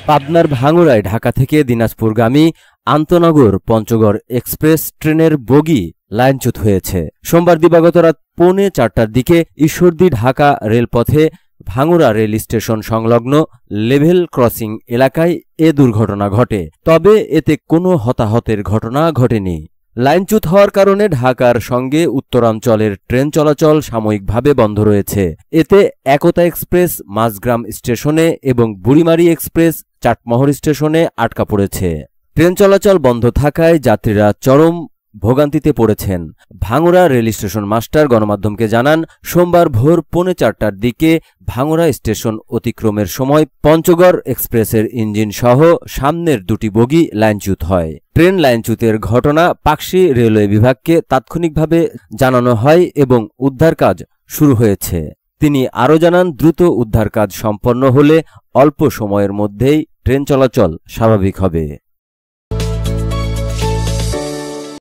পাবনার ভাঙ্গুড়ায় ঢাকা থেকে দিনাজপুরগামী আন্তনগর পঞ্চগড় এক্সপ্রেস ট্রেনের বগি লাইনচ্যুত হয়েছে। সোমবার দিবাগত রাত 3:45টার দিকে ঈশ্বরদী ঢাকা রেলপথে ভাঙ্গুড়া রেল স্টেশন সংলগ্ন লেভেল ক্রসিং এলাকায় এ দুর্ঘটনা ঘটে। তবে এতে কোনো হতাহতের ঘটনা ঘটেনি। লাইনচ্যুত হওয়ার কারণে ঢাকার সঙ্গে উত্তরাঞ্চলের ট্রেন চলাচল সাময়িকভাবে বন্ধ রয়েছে। এতে একতা এক্সপ্রেস মাঝগ্রাম স্টেশনে এবং বুড়িমারি এক্সপ্রেস চাটমোহর স্টেশনে আটকা পড়েছে। ট্রেন চলাচল বন্ধ থাকায় যাত্রীরা চরম ভোগান্তিতে পড়েছেন। ভাঙ্গুড়া রেল স্টেশন মাস্টার গণমাধ্যমকে জানান, সোমবার ভোর 3:45টার দিকে ভাঙ্গুড়া স্টেশন অতিক্রমের সময় পঞ্চগড় এক্সপ্রেসের ইঞ্জিন সহ সামনের দুটি বগি লাইনচ্যুত হয়। ট্রেন লাইনচ্যুতের ঘটনা পাকশী রেলওয়ে বিভাগকে তাৎক্ষণিকভাবে জানানো হয় এবং উদ্ধার কাজ শুরু হয়েছে। তিনি আরও জানান, দ্রুত উদ্ধার কাজ সম্পন্ন হলে অল্প সময়ের মধ্যেই ট্রেন চলাচল স্বাভাবিক হবে।